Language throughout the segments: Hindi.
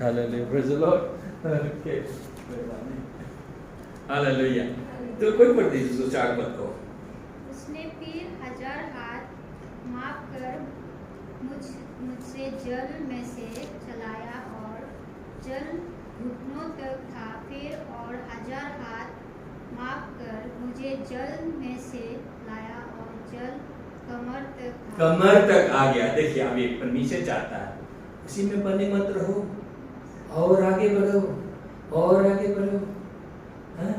Hallelujah, praise the Lord. Okay, hallelujah. तो कोई पढ़ दीजिए 4 पद को। उसने फिर 1000 हाथ माप कर मुझसे जल में से चलाया और जल घुटनों तक था। फिर और 1000 हाथ माप कर मुझे जल में से लाया और जल कमर तक था। कमर तक आ गया। देखिए अभी परमेश्वर चाहता है उसी में बने मत रहो, और आगे बढ़ो, और आगे बढ़ो। हाँ?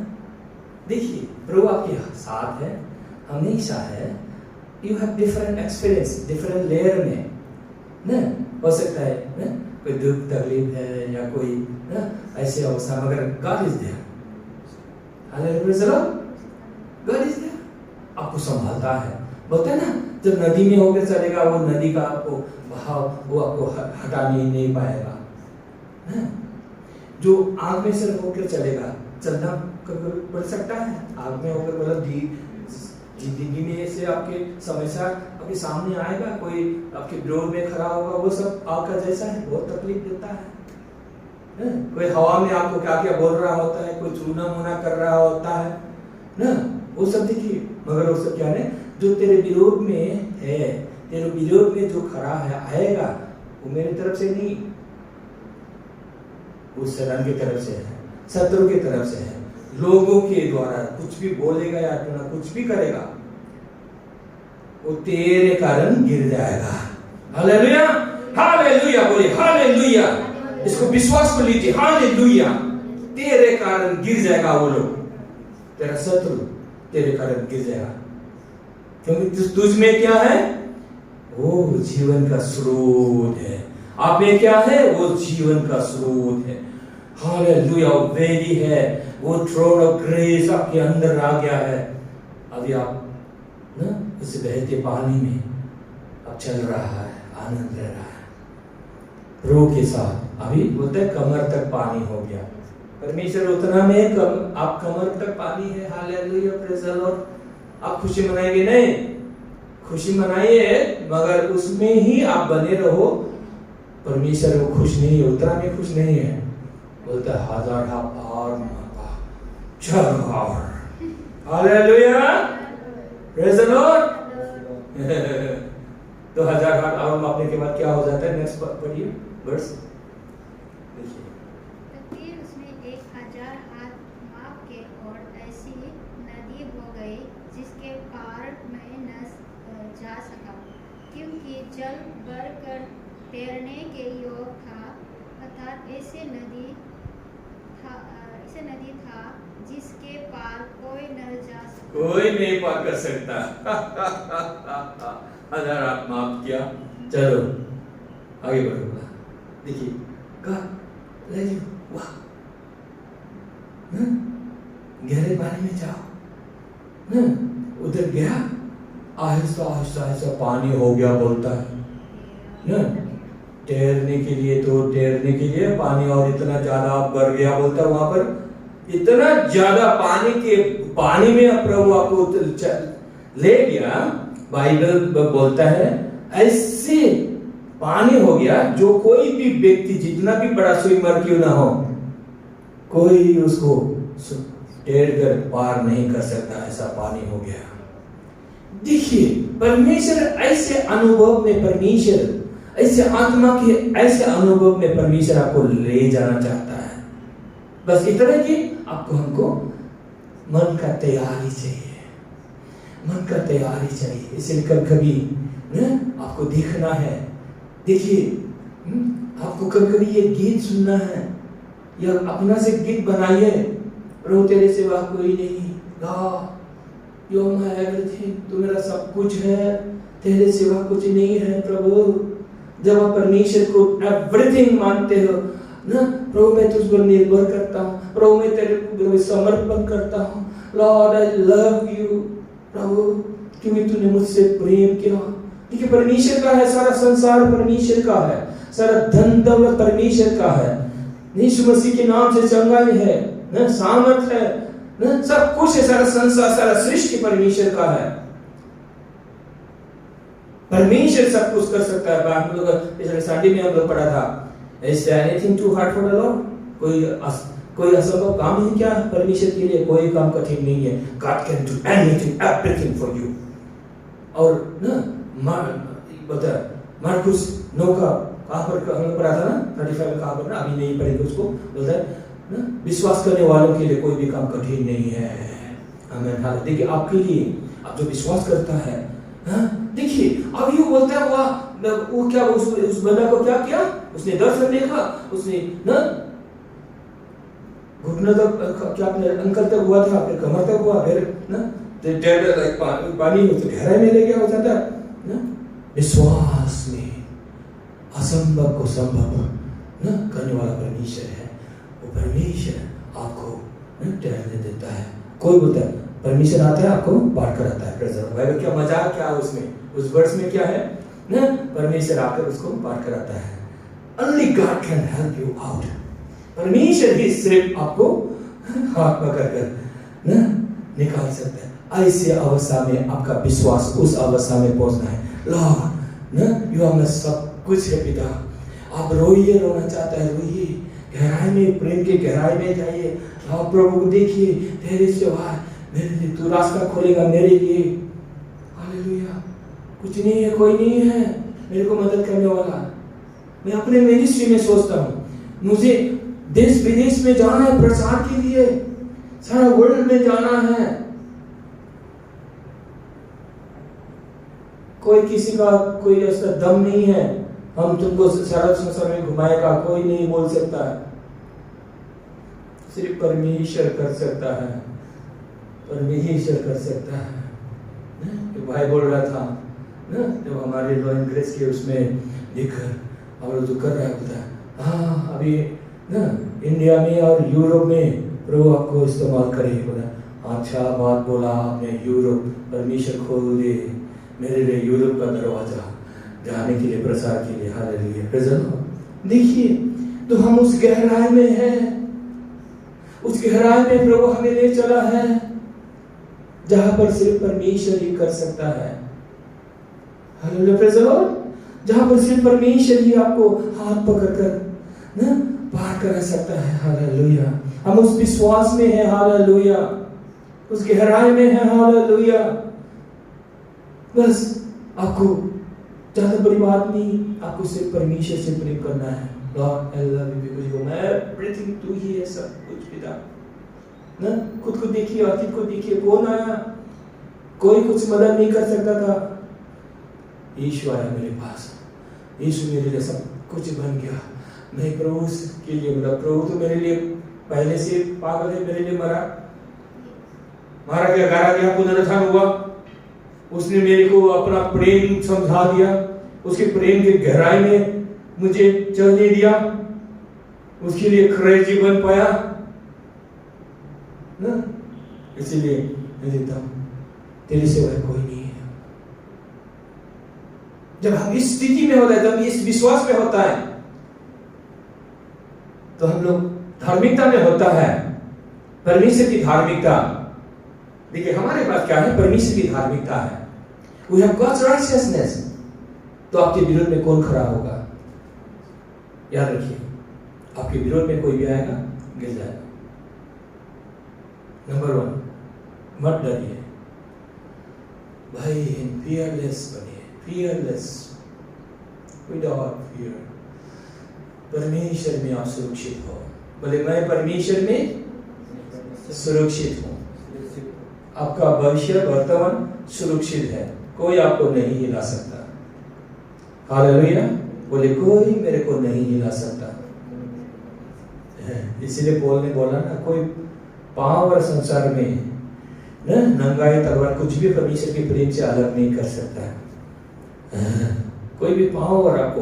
देखिए प्रभु आपके साथ है, हमेशा है। You have different experience, different layer में ना हो सकता है ना, कोई दुख तकलीफ है या कोई ना ऐसे अवस्था, मगर God is there. Hallelujah, God is there, आपको संभालता है। बोलते हैं ना, जब नदी में होकर चलेगा वो नदी का आपको बहाव वो आपको हटा नहीं पाएगा। है? जो आग में से होकर चलेगा, चलना पड़ सकता है आग में होकर, मतलब जिंदगी में से आपके समस्या आपके सामने आएगा, कोई आपके डोर में खड़ा होगा, वो सब आग का जैसा है, बहुत तकलीफ देता है। कोई हवा में आपको क्या क्या बोल रहा होता है, कोई चूना मुना कर रहा होता है ना, वो सब देखिए। मगर वो सब क्या है, जो तेरे विरोध में है, तेरे विरोध में जो खड़ा है आएगा, वो मेरी तरफ से नहीं, उस शरण की तरफ से है, शत्रु की तरफ से है। लोगों के द्वारा कुछ भी बोलेगा या कुछ भी करेगा, वो तेरे कारण गिर जाएगा। हालेलुया, हालेलुया, बोले हालेलुया। इसको विश्वास में लीजिए, हालेलुया। तेरे कारण गिर जाएगा वो लोग, तेरा शत्रु तेरे कारण गिर जाएगा, क्योंकि तुझ में क्या है, वो जीवन का स्रोत है। आप में क्या है, वो जीवन का स्रोत है। हालेलुया, वेदी है, वो थ्रोन ऑफ ग्रेस आपके अंदर आ गया है। अभी आप ना उस बहते पानी में अब चल रहा है, आनंद ले रहा है प्रभु के साथ। अभी बोलते हैं कमर तक पानी हो गया, परमेश्वर उतना में आप कमर तक पानी है। Hallelujah, praise the Lord. आप खुशी मनाएंगे नहीं, खुशी मनाइए, मगर उसमें ही आप बने रहो। परमेश्वर वो खुश नहीं है, उतना में खुश नहीं है। बोलता है 1000 हाथ और मापा, चलो और। Hallelujah, praise the Lord. तो 1000 हाथ और मापने के बाद क्या हो जाता है, नेक्स्ट पढ़िए वर्स। देखिए, फिर उसने 1000 हाथ माप के और ऐसी नदी हो गई जिसके पार मैं न जा सका, क्योंकि जल बढ़कर तैरने के योग था। अर्थात ऐसे नदी था जिसके पार कोई न जा सकता, कोई नहीं पार कर सकता। 1000 हाथ माप किया, चलो आगे बढ़ो। देखिए गॉड लेट यू वाह, गहरे पानी में जाओ ना, उधर गया, आहिस्ता आहिस्ता आहिस्ता पानी हो गया, बोलता है ना। तैरने के लिए पानी और इतना ज्यादा बढ़ गया, बोलता है वहां पर इतना ज्यादा पानी में प्रभु आपको ले गया। बाइबल बोलता है ऐसे पानी हो गया जो कोई भी व्यक्ति जितना भी बड़ा स्विमर क्यों ना हो, कोई उसको तैर कर पार नहीं कर सकता, ऐसा पानी हो गया। देखिए परमेश्वर ऐसे अनुभव में, परमेश्वर ऐसे आत्मा के ऐसे अनुभव में परमेश्वर आपको ले जाना चाहता है। बस इतना कि आपको हमको मन का तैयारी चाहिए, मन का तैयारी चाहिए। इसलिए कभी आपको देखना है, देखिए आपको कभी ये गीत सुनना है या अपना से गीत बनाइए, प्रभु तेरे सिवा कोई नहीं, God you are my everything, तू मेरा सब कुछ है, तेरे सिवा कुछ नहीं है प्रभु। जब आप परमेश्वर को एवरीथिंग मानते हो ना, प्रभु मैं तुझ पर निर्भर करता हूँ, प्रभु मैं तेरे को समर्पण करता हूँ, लॉर्ड आई लव यू प्रभु, क्योंकि तूने मुझसे प्रेम किया। देखिए परमेश्वर का है, सारा संसार परमेश्वर का है, सारा धन दौलत परमेश्वर का है। यीशु मसीह के नाम से चंगाई है ना, सामर्थ है ना, सब कुछ है, सारा संसार सारा सृष्टि परमेश्वर का है। परमेश्वर सब कुछ कर सकता है। हम लोग पिछले संडे में हम लोग पढ़ा था Is there anything too hard for the Lord? कोई असंभव काम है क्या परमेश्वर के लिए? कोई काम कठिन नहीं है. God can do anything, everything for you. और ना बता मार्कुस 9 का कहाँ पर हमने पढ़ा था ना 35 में कहाँ पर ना अभी नहीं पढ़ेंगे उसको. बोलता है ना विश्वास करने वालों के लिए कोई भी काम कठिन नहीं है. आमीन. हाँ देखिए आपके लिए आप जो विश्वास करता है देखिए अब ये बोलता है वो क्या उस बंदा को क्या किया? उसने दर्शन देखा, उसने ना घुटने तक क्या अपने अंकल तक हुआ था, फिर कमर तक हुआ, फिर ना पानी गहराई में ले गया हो जाता है. विश्वास में असंभव को संभव ना करने वाला परमेश्वर है. वो परमेश्वर आपको तैरने देता है. कोई बोलता है परमेश्वर आता है आपको पार कराता है. प्रेजर क्या मजाक क्या उसमें उस वर्ष में क्या है ना परमेश्वर आकर उसको पार कराता है. Only God can help you out. परमेश्वर ही सिर्फ आपको हाथ पकड़ कर ना निकाल सकता है. ऐसे अवस्था में आपका विश्वास उस अवस्था में पहुंचना है. लॉर्ड ना यू हमें सब कुछ है पिता. आप रोइए, रोना चाहता है रोइए, गहराई में प्रेम के गहराई में जाइए. आप प्रभु को देखिए तेरे सिवा मेरे लिए तू रास्ता खोलेगा मेरे लिए. हालेलुया. कुछ नहीं है, कोई नहीं है मेरे को मदद करने वाला. मैं अपने मिनिस्ट्री में सोचता हूँ मुझे देश विदेश में जाना है प्रचार के लिए, सारा वर्ल्ड में जाना है. कोई किसी का कोई ऐसा दम नहीं है हम तुमको सारा संसार में घुमाएगा. कोई नहीं बोल सकता है, सिर्फ परमेश्वर कर सकता है. परमेश्वर कर सकता है. तो भाई बोल रहा था ना जब हमारे लॉ एंड ग्रेस के उसमें देखकर और जो कर रहा है बोलता है हाँ अभी ना इंडिया में और यूरोप में प्रभु आपको इस्तेमाल करे. बोला अच्छा बात बोला आपने. यूरोप परमेश्वर खोल दे मेरे लिए यूरोप का दरवाजा जाने के लिए, प्रसार के लिए. हालेलुया. प्रेजेंट देखिए तो हम उस गहराई में हैं. उस गहराई में प्रभु हमें ले चला है जहां पर सिर्फ परमेश्वर ही कर सकता है. हालेलुया. Praise the Lord. जहां पर सिर्फ परमेश्वर ही आपको हाथ पकड़कर ना पार कर सकता है. हालेलुया. हम उस विश्वास में हैं. हालेलुया. उस गहराई में हैं. हालेलुया. बस आपको ज्यादा बड़ी बात नहीं, आपको सिर्फ परमेश्वर से प्रेम करना है. Lord I love you because you are everything. तू ही है सब कुछ पिता. ना खुद को देखिए, अतीत को देखिए. कौन आया? कोई कुछ मदद नहीं कर सकता था. यीशु आया मेरे पास. यीशु मेरे लिए सब कुछ बन गया. मैं प्रभु के लिए बोला प्रभु तो मेरे लिए पहले से पागल है, मेरे लिए मारा गया, गाड़ा गया, पुनरुत्थान हुआ. उसने मेरे को अपना प्रेम समझा दिया. उसके प्रेम के गहराई में मुझे चलने दिया. उसके लिए खरे जीवन पाया ना. इसीलिए मैं देता हूं तेरे सिवाय कोई नहीं है. जब हम इस स्थिति में होता है, जब इस विश्वास में होता है तो हम लोग धार्मिकता में होता है. परमेश्वर की धार्मिकता. देखिए हमारे पास क्या है? परमेश्वर की धार्मिकता है. We have God's righteousness. तो आपके विरोध में कौन खड़ा होगा? याद रखिए आपके विरोध में कोई भी आएगा गिर जाएगा. नंबर 1 मत डरिए भाई. fearless बनिए. fearless without fear. परमेश्वर में आप सुरक्षित हो. बोले मैं परमेश्वर में सुरक्षित हूँ. आपका भविष्य वर्तमान सुरक्षित है. कोई आपको नहीं हिला सकता. हालेलुया. बोले कोई मेरे को नहीं हिला सकता. इसीलिए पौल ने बोला ना कोई पावर संसार में ना नंगाई तलवार कुछ भी परमेश्वर के प्रेम से अलग नहीं कर सकता. कोई भी पावर आपको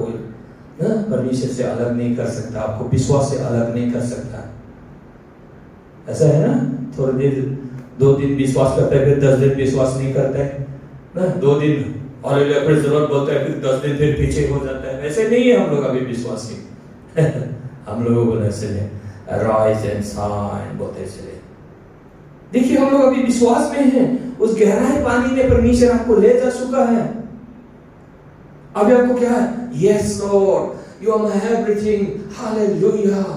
ना परमेश्वर से अलग नहीं कर सकता. आपको विश्वास से अलग नहीं कर सकता. ऐसा है ना. थोड़ी देर 2 दिन विश्वास करता है, फिर 10 दिन विश्वास नहीं करता है ना. 2 दिन और फिर जरूरत बोलता है, फिर 10 दिन फिर पीछे हो जाता है. ऐसे नहीं है हम लोग अभी विश्वास के. हम लोगों को ऐसे राइज एंड शाइन बोलते चले. देखिए हम लोग अभी विश्वास में हैं. उस गहराई पानी में परमेश्वर आपको ले जा चुका है. अभी आपको क्या है? Yes Lord You are my everything. Hallelujah.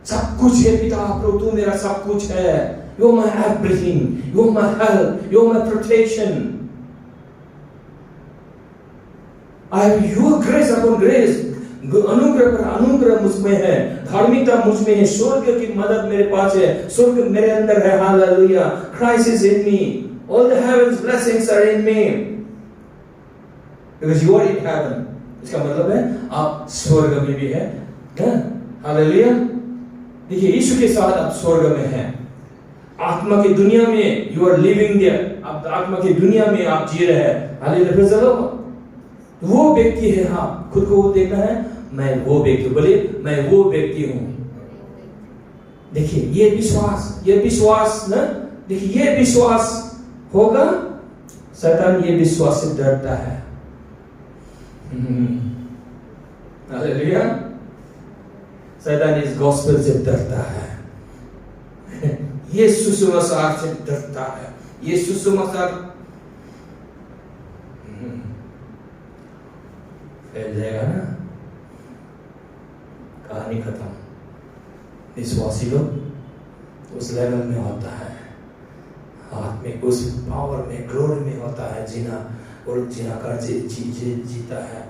सब कुछ है पिता प्रभु, तू मेरा सब कुछ है. You are my everything. You are my help. You are my protection. I have your grace upon grace. अनुग्रह पर अनुग्रह मुझ में है, धार्मिकता मुझ में है, स्वर्ग की मदद मेरे पास है, स्वर्ग मेरे अंदर है. Hallelujah. Christ is in me. All the heaven's blessings are in me. Because you are in heaven. इसका मतलब है आप स्वर्ग में भी है. हालेलुया. देखिए यीशु के साथ आप स्वर्ग में हैं. आत्मा की दुनिया में you are living there. आप आत्मा की दुनिया में आप जी रहे हैं. हालेलुया. वो व्यक्ति है. हाँ, खुद को वो देखना है, मैं वो व्यक्ति. बोले मैं वो व्यक्ति हूं. देखिए ये विश्वास ना, देखिए ये विश्वास होगा. शैतान ये विश्वास से डरता है. हालेलुया. शैतान इस गॉस्पेल से डरता है. ये सुसमाचार से डरता है. ये सुसमाचार फैल जाएगा ना, कहानी खत्म. विश्वासी लोग उस लेवल में होता है, हाथ में उस पावर में ग्लोरी में होता है जीना, और जीना कर जीता है.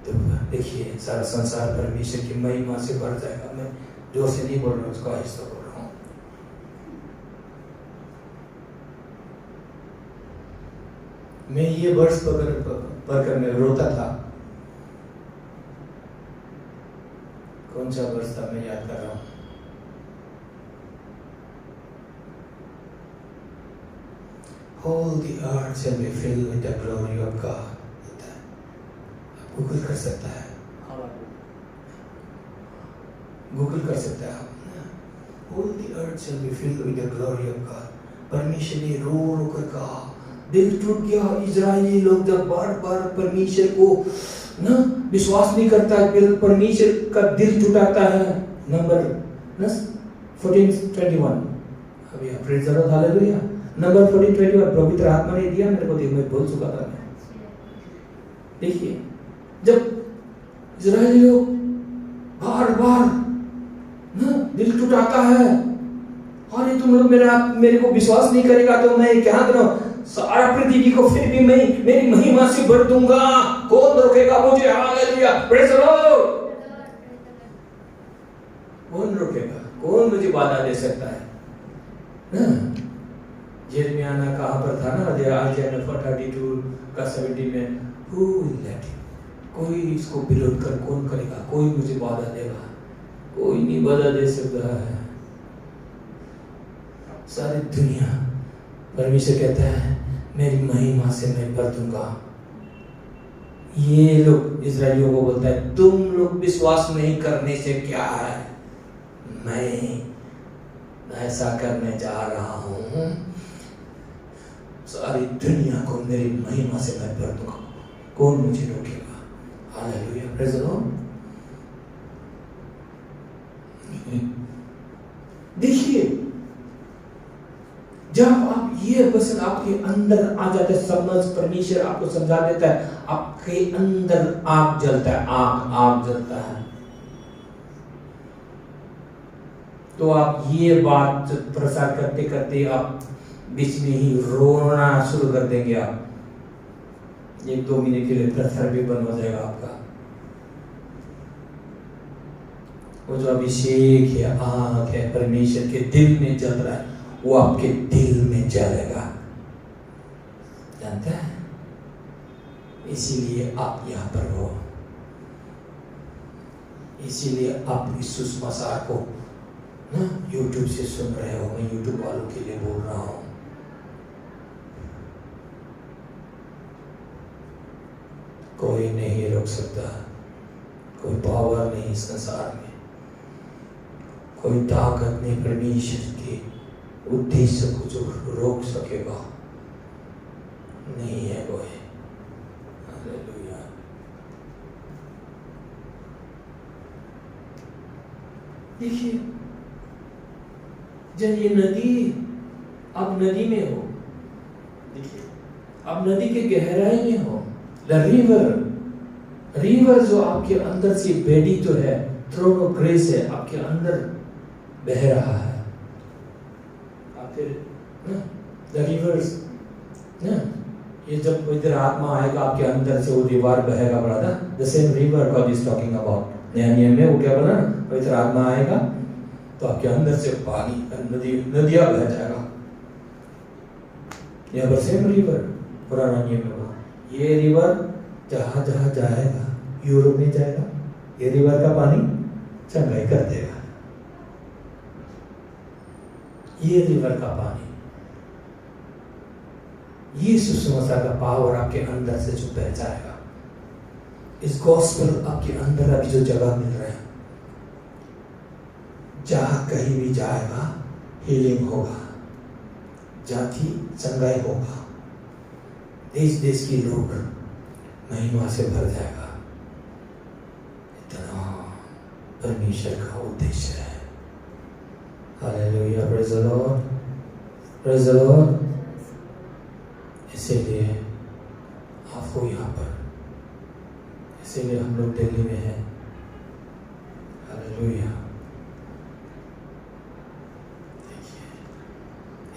तो देखिए सारा संसार परमेश्वर की महिमा से भर जाएगा. मैं जोर से नहीं बोल रहा हूँ, उसको आहिस्ता बोल रहा हूँ. मैं ये वर्ष पढ़कर मैं रोता था. कौन सा वर्ष था मैं याद कर रहा हूँ. All the earth shall be filled with the glory of God. Google कर सकता है, गूगल कर सकता है. All the earth shall be filled with the glory of God. परमेश्वर ने रो कर कहा. दिल टूट गया. इजरायली लोग जब बार-बार परमेश्वर को ना विश्वास नहीं करता, परमेश्वर का दिल टूटाता है. नंबर 14:21 अभी praise the Lord. Hallelujah. Number 14:21 पवित्र आत्मा ने दिया मेरे को. मैं बोल चुका था. मैं देखिए जब इजरायली लोग बार-बार ना दिल टूटाता है, अरे तुम लोग मेरे को विश्वास नहीं करेगा तो मैं क्या करूं. सारा पृथ्वी को फिर भी मैं मेरी महिमा से भर दूंगा. कौन रोकेगा मुझे. हालेलुया. Praise the Lord. कौन रोकेगा, कौन मुझे बाधा दे सकता है ना. यिर्मयाह कहां पर था ना, आयत 32 का 70 में. Who will let him? कोई इसको विरोध कर कौन करेगा. कोई मुझे बाधा देगा, कोई नहीं बाधा दे सकता है. सारी दुनिया परमेश्वर कहता है मेरी महिमा से मैं भर दूंगा. ये लोग इजरायलियों को बोलता है तुम लोग विश्वास नहीं करने से क्या है, मैं ऐसा करने जा रहा हूं. सारी दुनिया को मेरी महिमा से मैं भर दूंगा. कौन मुझे रोकेगा. हालेलुया. Praise the Lord. देखिए जब आप ये वचन आपके अंदर आ जाता है, समझ परमेश्वर आपको समझा देता है, आपके अंदर आग जलता है. आग जलता है. तो आप ये बात प्रसार करते करते आप बीच में ही रोना शुरू कर देंगे. आप 1-2 मिनट के लिए प्रसार भी बंद हो जाएगा आपका. वो जो अभिषेक है, आग है, परमेश्वर के दिल में जल रहा है, वो आपके दिल में जलेगा. जानते हैं, इसीलिए आप यहाँ पर हो. इसीलिए आप इस सुसमाचार को ना YouTube से सुन रहे हो. मैं YouTube वालों के लिए बोल रहा हूँ. कोई नहीं रोक सकता. कोई पावर नहीं इस संसार में, कोई ताकत नहीं परमेश्वर के उद्देश्य को जो रोक सकेगा. नहीं है कोई. हालेलुया. देखिए जब ये नदी, अब नदी में हो, देखिए अब नदी के गहराई में हो, द रिवर रिवर जो आपके अंदर से बेडी तो है, थ्रोन ऑफ ग्रेस है, आपके अंदर बह रहा है। आप फिर द रिवर्स ना, ये जब इधर आत्मा आएगा आपके अंदर से, वो रिवर बहेगा brother, the same river God is talking about. नया नियम में वो क्या बोला ना, इधर आत्मा आएगा तो आपके अंदर से पानी नदियां बह जाएगा। यहाँ पर सेम रिवर पुराना नियम में हुआ। ये रिवर जहां जहां जाएगा, यूरोप में जाएगा, ये रिवर का पानी चंगाई कर देगा। ये रिवर का पानी, ये सुसमाचार का पावर आपके अंदर से जो बह जाएगा, इस गॉस्पेल आपके अंदर अभी जो जगह मिल रहा है, जहां कहीं भी जाएगा हीलिंग होगा, जाति चंगाई होगा, देश देश के लोग महिमा से भर जाएगा। इतना परमेश्वर का उद्देश्य है। Hallelujah, praise the Lord, praise the Lord. इसीलिए आपको यहाँ पर, इसीलिए हम लोग दिल्ली में हैं। हालेलुया, देखिए,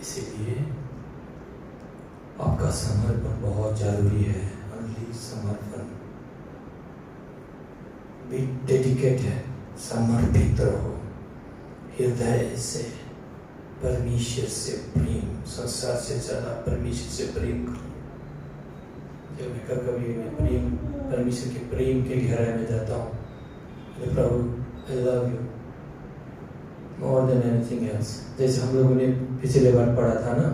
इसीलिए आपका समर्पण बहुत जरूरी है। ओनली समर्पण, बी डेडिकेटेड, समर्पित रहो हृदय से, परमेश्वर से प्रेम, संसार से ज्यादा परमेश्वर से प्रेम करो। जब मैं कभी प्रेम, परमेश्वर के प्रेम के गहराई में जाता हूँ, प्रभु I love you more than anything else. जैसे हम लोगों ने पिछले बार पढ़ा था ना,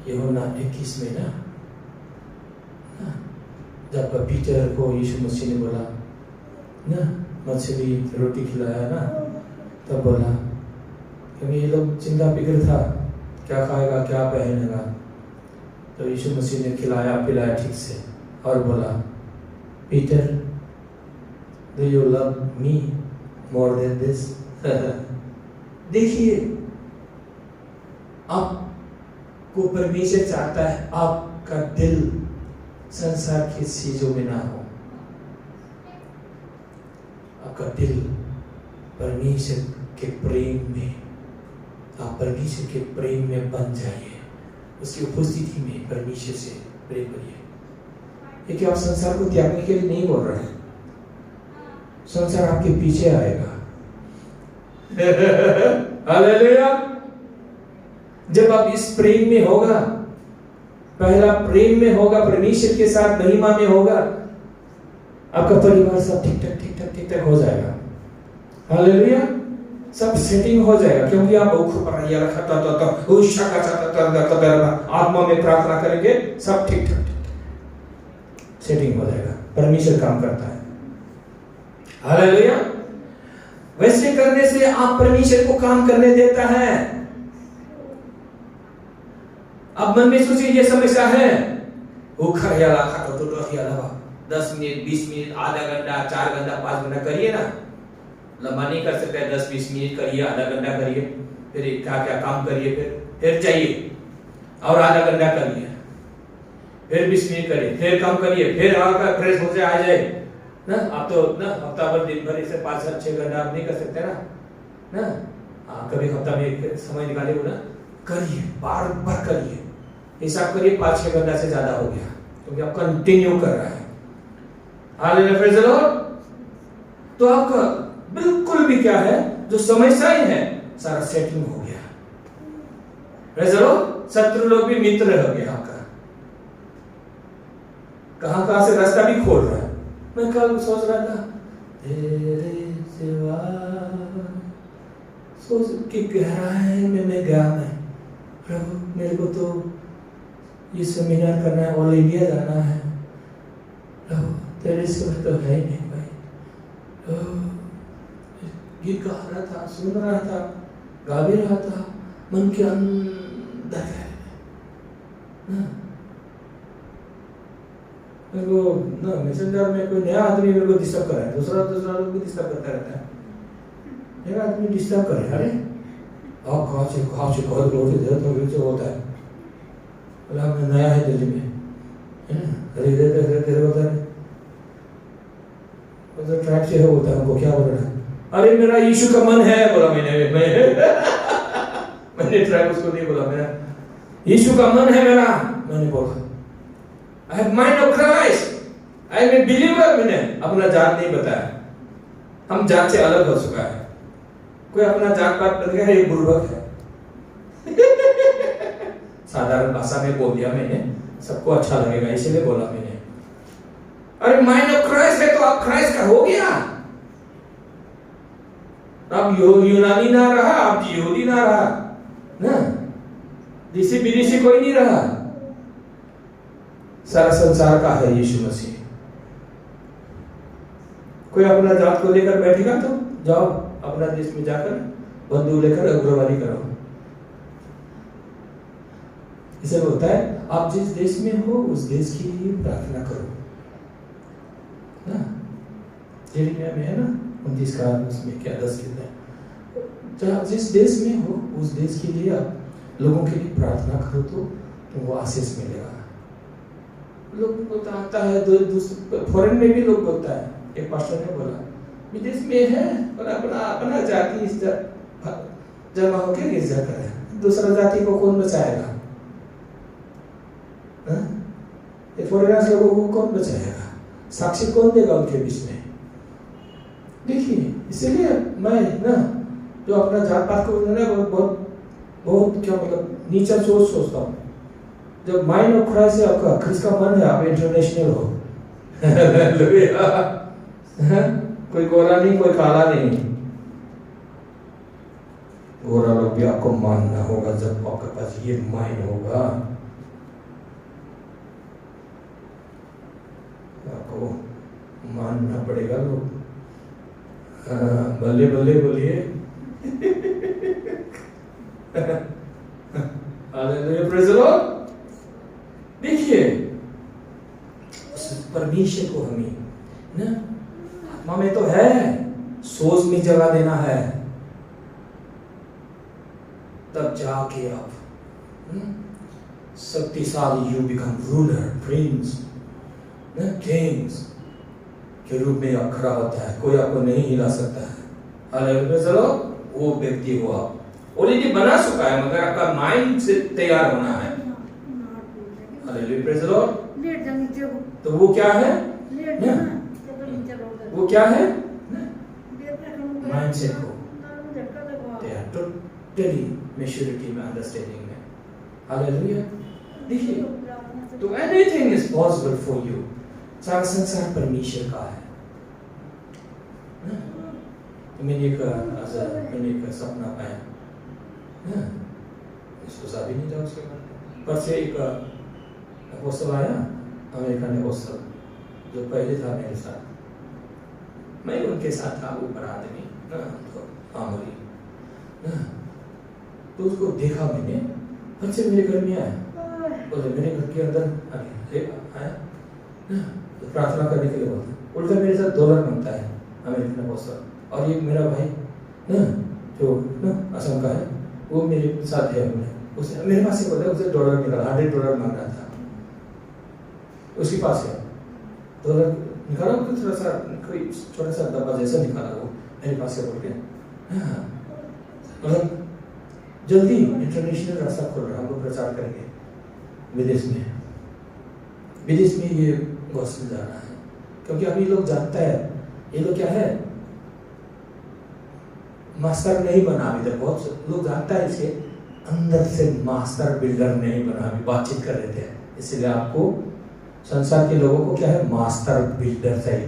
यूहन्ना 21 में ना, जब पीटर को यीशु मसीह ने बोला ना, मछली रोटी खिलाया ना, तब बोला क्योंकि ये लोग चिंता फिक्र था क्या खाएगा क्या पहनेगा, तो यीशु मसीह ने खिलाया पिलाया ठीक से और बोला, Peter do you love me more than this. देखिए, आपको परमेश्वर चाहता है आपका दिल संसार की चीजों में ना हो, आपका दिल परमेश्वर के प्रेम में, आप परमेश्वर के प्रेम में बन जाइए, उसकी उपस्थिति में परमेश्वर से प्रेम करिए। देखिए, आप संसार को त्यागने के लिए नहीं बोल रहे हैं, संसार आपके पीछे आएगा। हालेलुया। जब आप इस प्रेम में होगा, पहला प्रेम में होगा, परमेश्वर के साथ महिमा में होगा, आपका परिवार सब ठीक ठाक हो जाएगा। हालेलुया, सब सेटिंग हो जाएगा, क्योंकि आप आत्मा में प्रार्थना करेंगे, सब ठीक ठाक सेटिंग हो जाएगा। परमेश्वर काम करता है। हालेलुया। वैसे करने से आप परमेश्वर को काम करने देता है। अब मन में सोचिए, ये समस्या है, भूखा या लाखा तो 10 मिनट 20 मिनट आधा घंटा 4 घंटा 5 घंटा करिए ना, लंबा नहीं कर सकते, 10-20 मिनट करिए, आधा घंटा करिए, फिर क्या क्या काम करिए, फिर चाहिए और आधा घंटा करिए, फिर 20 मिनट करिए, फिर काम करिए, फिर आपका फ्रेश हो जाए, आ जाए ना। आप तो ना हफ्ता भर दिन भर इसे 5-6 घंटा आप नहीं कर सकते ना। कभी हफ्ता में समय निकालिए ना, करिए, बार बार करिए, हिसाब करिए 5-6 घंटा से ज्यादा हो गया, क्योंकि आप कंटिन्यू कर रहा है। Hallelujah, praise the Lord. तो आपका बिल्कुल भी क्या है, जो समस्याएं है, सारा सेटिंग हो गया। Praise the Lord. शत्रु लोग भी मित्र हो गया आपका, कहां से रास्ता भी खोल रहा है। मैं कल सोच रहा था, तेरे सिवा, सोच के गहराई में मैं गया, मैं प्रभु मेरे को तो ये सेमिनार करना है, ऑल इंडिया जाना है, प्रभु तेरे सिवा तो है ही नहीं भाई। गीत गा रहा था, सुन रहा था, गा भी रहा था, मन के अंदर है ना। मेरे को ना मैसेंजर में कोई नया आदमी मेरे को डिस्टर्ब कर रहा है, दूसरा लोग भी डिस्टर्ब करता रहता है। नया आदमी डिस्टर्ब करे, अरे आप कहाँ से बहुत लोग से होता है, बोला मैं नया है दिल्ली में, है ना, अरे होता है, तो ट्राइब से होता है, उनको क्या बोल रहा है? अरे मेरा यीशु का मन है, बोला मैंने ट्राइब उसको नहीं बोला, मेरा यीशु का मन है मेरा, मैंने बोला I have mind of Christ, I am a believer. मैंने अपना जात नहीं बताया, हम जात से अलग हो चुका है। कोई अपना जात पात बन गया है, ये बुर्बक है। साधारण भाषा में बोल दिया मैंने, सबको अच्छा लगेगा इसलिए बोला मैंने। अरे माइंड ऑफ क्राइस्ट है तो आप क्राइस्ट का हो गया, अब यूनानी ना रहा, अब यहूदी ना रहा ना, देसी विदेशी कोई नहीं रहा, सारा संसार का है यीशु मसीह। कोई अपना जात को लेकर बैठेगा तो जाओ अपना देश में जाकर बंदूक लेकर उग्रवादी करो। इसे होता है आप जिस देश में हो उस देश के लिए प्रार्थना करो ना। यिर्मयाह में है ना 29 का, उसमें क्या 10 कहता है, जिस देश में हो उस देश के लिए आप लोगों के लिए प्रार्थना करो तो वो आशीष मिलेगा। लोग बोलता है, फॉरेन में भी लोग बोलता है, एक पास्टर ने बोला विदेश में है और अपना जाति जमा होकर गिर जाता है, दूसरा जाति को कौन बचाएगा? फॉरेनर्स लोगों को कौन बचाएगा? साक्षी कौन देगा उनके बीच में? देखिए, इसीलिए मैं ना जो अपना जात पात को बहुत क्या मतलब नीचा सोचता हूँ। जब माइंड ऑफ क्राइस्ट है आपका, किसका मन है आप इंटरनेशनल हो। कोई गोरा नहीं, कोई काला नहीं। गोरा लोग भी आपको मानना होगा जब आपके पास ये माइंड होगा, आपको मानना पड़ेगा लोग। बल्ले बल्ले बोलिए। Hallelujah, praise the Lord. देखिए परमेश्वर को हमें ना आत्मा में तो है, सोच में जगह देना है, तब जाके आप शक्तिशाली, you become ruler, Prince, Kings के रूप में आप खड़ा होता है, कोई आपको नहीं हिला सकता है। हालेलुया, चलो वो व्यक्ति हो आप ऑलरेडी बना चुका है, मगर आपका माइंड से तैयार होना है। Hallelujah, praise the Lord. तो वो क्या है? वो क्या है? माइंड सेट हो, तैयार, टोटली मैच्योरिटी में, अंडरस्टैंडिंग में। हालेलुया। देखिए, तो anything is possible for you. सारा संसार परमेश्वर का है। तो मैंने एक सपना पाया, इसको साबित नहीं था उसके बाद, पर से एक अपोस्तल आया, अमेरिका ने अपोस्तल, जो पहले था मेरे साथ, मैं उनके साथ था, ऊपर आदमी तो मामूली, तो उसको देखा मैंने, फिर से मेरे घर में आया, बोले मेरे घर के अंदर आया तो प्रार्थना करने के लिए बोलता, उल्टा मेरे साथ $1 मांगता है अमेरिकन अपोस्तल। और एक मेरा भाई ना जो ना असम का है, वो मेरे साथ है, उसने मेरे पास से बोला, उसे $1 निकाला, $100 मांग रहा था, उसके पास है $1 निकाला, तो थोड़ा सा कोई छोटा सा डब्बा जैसा निकाला, वो मेरे पास से बोल के, मतलब जल्दी इंटरनेशनल रास्ता खोल रहा है, हम लोग प्रचार करेंगे विदेश में ये गॉस्पेल जा रहा है, क्योंकि अभी लोग जानता है ये लोग क्या है, मास्टर नहीं बना अभी तक, बहुत लोग जानता है इसके अंदर से मास्टर बिल्डर नहीं बना, अभी बातचीत कर रहे थे, इसलिए आपको संसार के लोगों को क्या है, मास्टर बिल्डर चाहिए,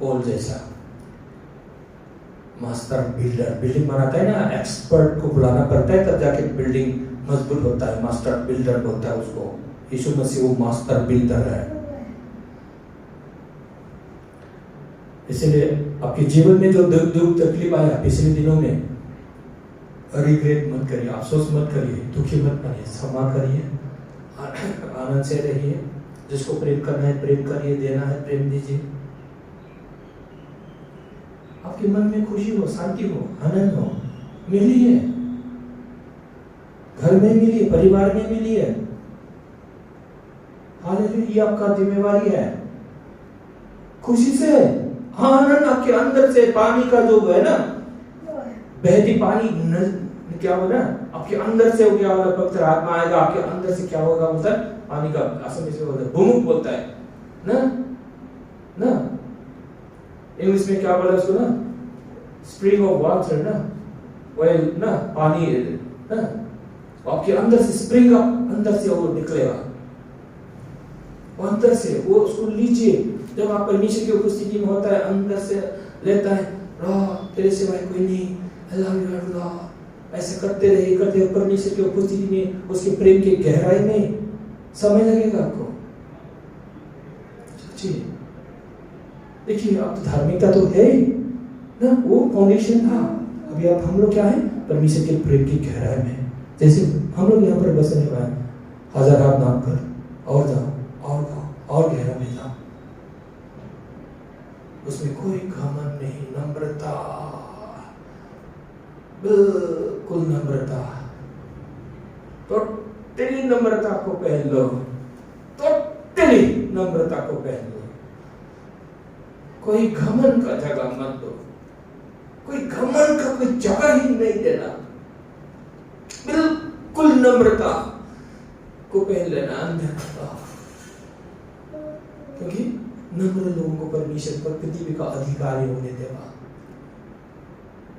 पोल जैसा मास्टर बिल्डर। बिल्डिंग बनाता है ना, एक्सपर्ट को बुलाना पड़ता है तब जाके बिल्डिंग मजबूत होता है, मास्टर बिल्डर बोलता है उसको। यीशु मसीह वो मास्टर बिल्डर है। इसलिए आपके जीवन में जो दुख तकलीफ आया पिछले दिनों में, रिग्रेट मत करिए, अफसोस मत करिए, दुखी मत बनिए, क्षमा करिए, आनंद से रहिए, जिसको प्रेम करना है प्रेम करिए, देना है प्रेम दीजिए, आपके मन में खुशी हो, शांति हो, आनंद हो, मिलिए, घर में मिलिए, परिवार में मिलिए। हालेलुया, ये आपका जिम्मेवारी है। खुशी से आनंद आपके अंदर से पानी का जो है ना, बहती पानी क्या होगा आपके अंदर से, वो क्या होगा, पवित्र आत्मा आएगा आपके अंदर से, क्या होगा बोलता है, पानी का असम से बोलता है बुमुक बोलता है ना इंग्लिश में क्या बोला उसको ना, स्प्रिंग ऑफ वाटर ना, वेल ना, पानी ना, आपके अंदर से स्प्रिंग अप, अंदर से वो निकलेगा, अंदर से वो उसको लीजिए। जब आप परमेश्वर की उपस्थिति में होता है, अंदर से लेता है, तेरे सिवाय कोई नहीं, अल्लाह ऐसे करते रहे परमेश्वर की उपस्थिति में, उसके प्रेम की गहराई में समय लगेगा आपको। देखिए आप तो धार्मिकता तो है ही ना, वो फाउंडेशन था। अभी आप हम लोग क्या है, परमेश्वर के प्रेम की गहराई में, जैसे हम लोग यहाँ पर बसने वाले, हजार हाथ नाम कर और जाओ और गाओ और गहरा में जाओ, उसमें कोई घमंड नहीं, नम्रता, बिल्कुल नम्रता, टोटली नम्रता को पहन लो, टोटली नम्रता को पहन लो। कोई घमंड का जगह मत दो, कोई घमंड का कोई जगह ही नहीं देना, बिल्कुल नम्रता को पहन लेना अंदर, क्योंकि नम्र लोगों को परमेश्वर पर पृथ्वी का अधिकारी होने देगा।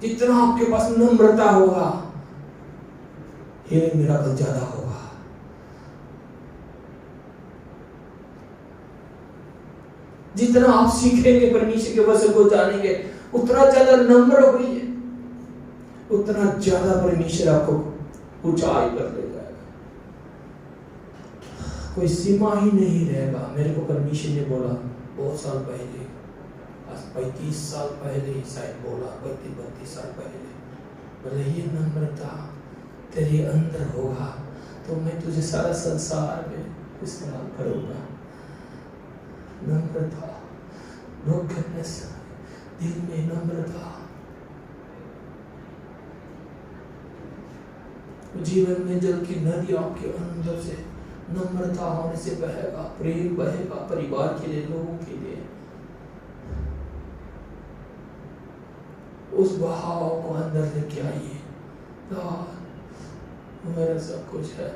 जितना आपके पास नम्रता होगा, हीलिंग मिराकल ज्यादा होगा। जितना आप सीखेंगे परमेश्वर के वचन को जानेंगे, उतना ज्यादा नम्र होइए, उतना ज्यादा परमेश्वर आपको ऊंचाई पर ले जाएगा। कोई सीमा ही नहीं रहेगा। मेरे को परमेश्वर ने बोला बहुत साल पहले, 35 साल पहले शायद बोला, 32 साल पहले, बोले ये नम्रता तेरे अंदर होगा तो मैं तुझे सारा संसार में इस्तेमाल करूंगा। नम्रता, ब्रोकननेस, दिल में नम्रता, जीवन में जल की नदी आपके अंदर से नम्रता होने से बहेगा, प्रेम बहेगा परिवार के लिए, लोगों के लिए। उस बहाव को अंदर लेके आइए। मेरा सब कुछ है,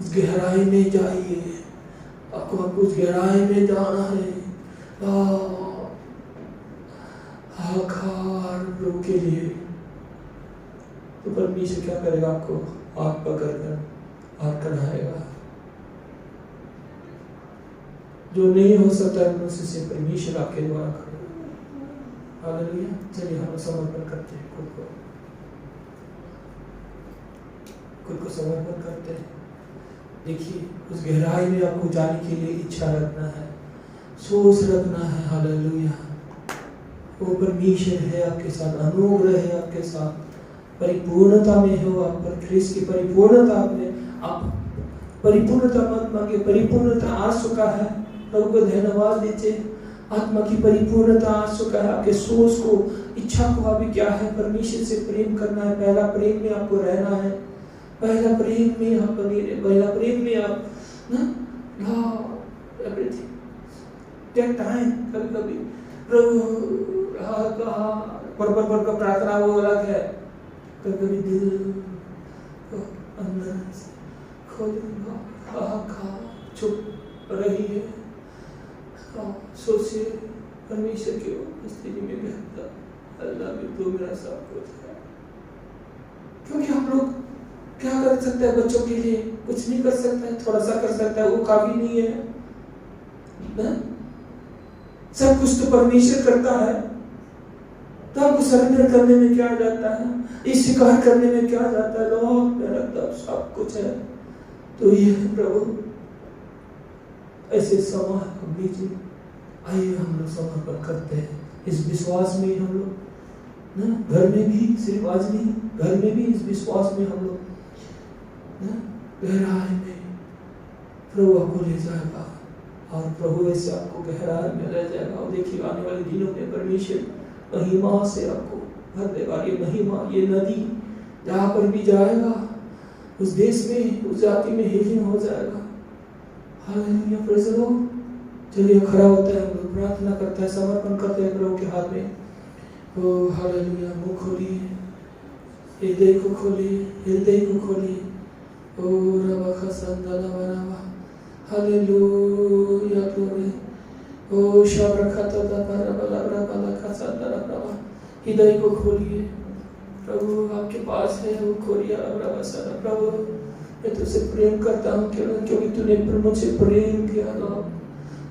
उस गहराई में जाइए, आपको कुछ गहराई में जाना है। आकार के लिए तो परमेश्वर क्या करेगा, आपको हाथ पकड़ कर हाथ कराएगा। जो नहीं हो सकता मनुष्य से, परमेश्वर आपके द्वारा करेगा। हालेलुया। चलिए हम समर्पण करते हैं, खुद को समर्पण करते हैं। देखिए उस गहराई में आपको जाने के लिए इच्छा रखना है, सोच रखना है। हालेलुया। वो परमेश्वर है आपके साथ, अनुग्रह है आपके साथ, परिपूर्णता में हो आप पर। ख्रिस्त की परिपूर्णता में आप परिपूर्णता मत मांगे, परिपूर्णता आ चुका है। प्रभु को धन्यवाद दीजिए। आत्मा की परिपूर्णता आ चुका है। आपके सोच को, इच्छा को अभी क्या है, परमेश्वर से प्रेम करना है। पहला प्रेम में आपको रहना है। पहला प्रेम में आप बने रहे, पहला प्रेम में आप ना एवरीथिंग टेक टाइम। कभी कभी प्रभु पर प्रार्थना वो अलग है, कभी दिल को अंदर से खोलना, चुप रही है, सोचिए परमेश्वर की उपस्थिति में रहता, अल्लाह भी तो मेरा सब कुछ है। क्योंकि हम लोग क्या कर सकते हैं बच्चों के लिए, कुछ नहीं कर सकते हैं, थोड़ा सा कर सकता है, वो काफी नहीं है ना? सब कुछ तो परमेश्वर करता है। तो हमको सरेंडर करने में क्या जाता है, इस स्वीकार करने में क्या जाता है, लॉर्ड मेरा तब सब कुछ है। तो ये प्रभु ऐसे समय हम लीजिए, आइए हम लोग समर्पण करते हैं इस विश्वास में। हम लोग ना घर में भी, सिर्फ आज नहीं, घर में भी इस विश्वास में हम लोग गहराई में प्रभु आपको ले जाएगा, और प्रभु ऐसे आपको गहराई में ले जाएगा। और देखिए आने वाले दिनों में परमेश्वर महिमा से आपको भर देगा। ये महिमा, ये नदी जहाँ पर भी जाएगा, उस देश में, उस जाति में हीलिंग हो जाएगा। Hallelujah, praise the Lord. चलिए खड़ा होते हैं, हम लोग प्रार्थना करते हैं, समर्पण करते हैं प्रभु के हाथ में। ओ हालेलुया, मुंह खोलिए, हृदय को खोलिए, हृदय को खोलिए। ओ रबा खसंदला वरावा, हालेलुया, ग्लोरी। ओ शब्रखता दबरबला रबला खसंदला रबा, हृदय को खोलिए। प्रभु आपके पास है, वो खोलिए रबा सदा। प्रभु मैं तुझसे प्रेम करता हूँ क्योंकि तूने मुझसे प्रेम किया। लॉर्ड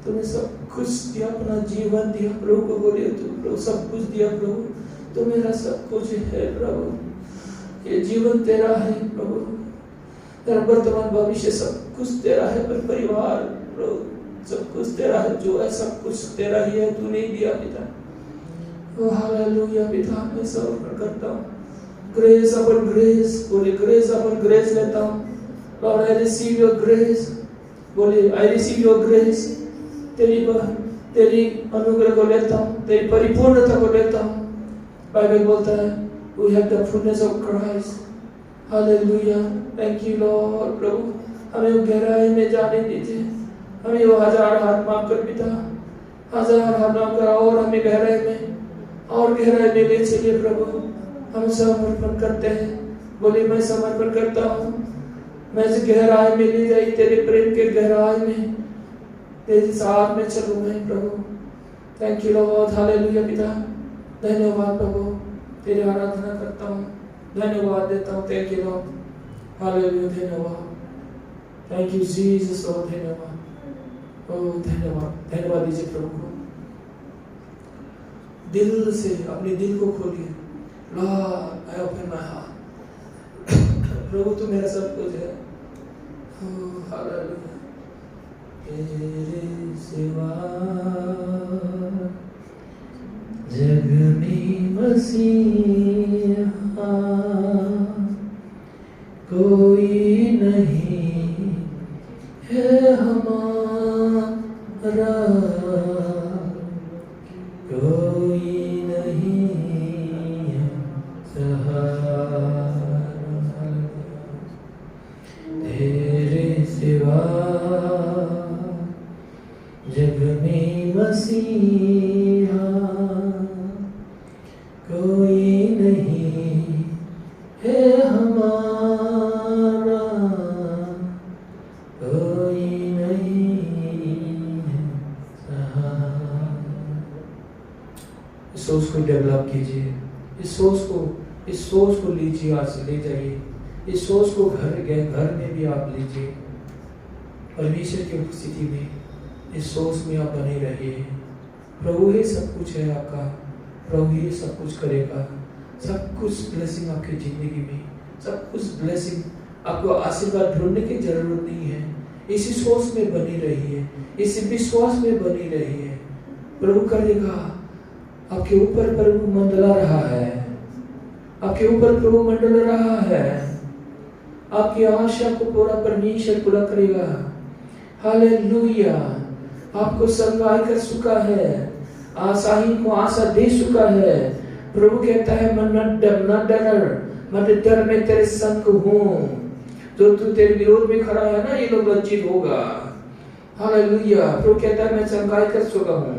तूने सब कुछ दिया, अपना जीवन दिया प्रभु को। बोलिए तू प्रभु सब कुछ दिया प्रभु, तो मेरा सब कुछ है प्रभु। ये जीवन तेरा है प्रभु, तेरा वर्तमान भविष्य सब कुछ तेरा है। पर परिवार प्रभु सब कुछ तेरा है, जो है सब कुछ तेरा ही है, तूने ही दिया पिता। ओ हालेलुया पिता, मैं समर्पण करता हूँ। ग्रेस अपॉन ग्रेस, बोले ग्रेस अपॉन ग्रेस लेता हूँ। Lord I receive your grace, बोले आई रिसीव योर ग्रेस। तेरी अनुग्रह को लेता हूँ, तेरी परिपूर्णता को लेता हूँ। बाइबल बोलता है we have the fullness of Christ. Hallelujah, thank you Lord. प्रभु हमें गहराई में जाने दीजिए, हमें वो 1000 हाथ माफ कर पिता, 1000 हाथ माफ कर, और हमें गहराई में ले चलिए प्रभु। हम समर्पण करते हैं, बोले मैं समर्पण करता हूँ, मैं इस गहराई में ले जाइए, तेरे प्रेम के गहराई में, तेरे साथ में चलूँ मैं प्रभु। थैंक यू लॉर्ड, हालेलुया पिता, धन्यवाद प्रभु, तेरी आराधना करता हूँ, धन्यवाद देता हूँ। थैंक यू लॉर्ड, हालेलुया, धन्यवाद। थैंक यू जीसस लॉर्ड, धन्यवाद। ओह धन्यवाद, धन्यवाद दीजिए प्रभु को। दिल से अपने दिल को खोलिए। Lord I open my heart, प्रभु तू मेरा सब कुछ है। ओह हालेलुया, तेरे सिवा जग में मसीहा कोई नहीं है हमारा, कोई नहीं है सहारा, तेरे सिवा जग में मसीहा कोई नहीं है हमारा, कोई नहीं है सहारा। इस सोच को डेवलप कीजिए, इस सोच को लीजिए, आज से ले जाइए। इस सोच को घर में भी आप लीजिए। परमेश्वर की उपस्थिति में इस सोच में आप बने रहिए। प्रभु ही सब कुछ है आपका, प्रभु ही सब कुछ करेगा। सब कुछ ब्लेसिंग आपकी जिंदगी में, सब कुछ ब्लेसिंग, आपको आशीर्वाद ढूंढने की जरूरत नहीं है। इसी सोच में बनी रहिए, इसी विश्वास में बनी रहिए। प्रभु करेगा, आपके ऊपर प्रभु मंडला रहा है, आपके ऊपर प्रभु मंडल रहा है। आपकी आशा को पूरा परमेश्वर पूरा करेगा। हालेलुया, आपको संगाई कर चुका है, आशाहीन को आशा दे चुका है। प्रभु कहता है मन न डर, मैं तेरे संग हूँ। जो तू तेरे विरोध में खड़ा है ना, ये लोग लज्जित होगा। हालेलुया, प्रभु कहता है मैं संगाई कर चुका हूँ,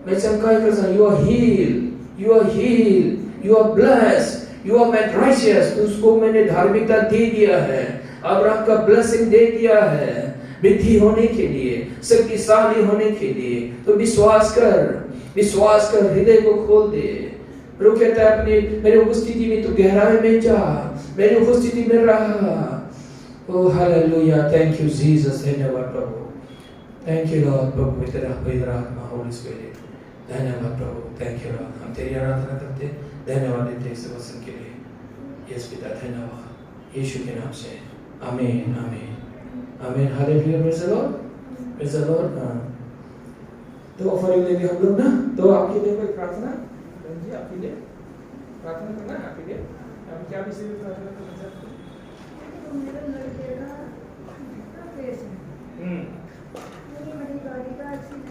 मैं संगाई कर चुका। You are heal, you are heal, you are blessed, you are made righteous. उसको मैंने धार्मिकता दे दिया है, अब्राहम का ब्लेसिंग दे दिया है, वृद्धि होने के लिए, शक्तिशाली होने के लिए। तो विश्वास कर, हृदय को खोल दे। प्रभु कहता है अपने मेरे उपस्थिति में तू गहराई में जा, मेरी उपस्थिति में रहा। Oh hallelujah, thank you Jesus, धन्यवाद प्रभु, थैंक यू लॉर्ड। प्रभु तेरा पवित्र आत्मा होली स्पिरिट, धन्यवाद प्रभु, थैंक यू लॉर्ड। हम तेरी आराधना करते, धन्यवाद देते इस वचन के लिए। यस पिता, धन्यवाद यीशु के नाम से, आमीन आमीन आमीन। Hallelujah, praise the Lord, praise the Lord. तो ऑफरिंग लेंगे हम लोग ना, तो आपके लिए कोई प्रार्थना जी, आपके लिए प्रार्थना करना है, आपके लिए आप क्या विषय में प्रार्थना करना चाहते हैं? मेरा लड़के का पेश है, मेरी गाड़ी का एक्सीडेंट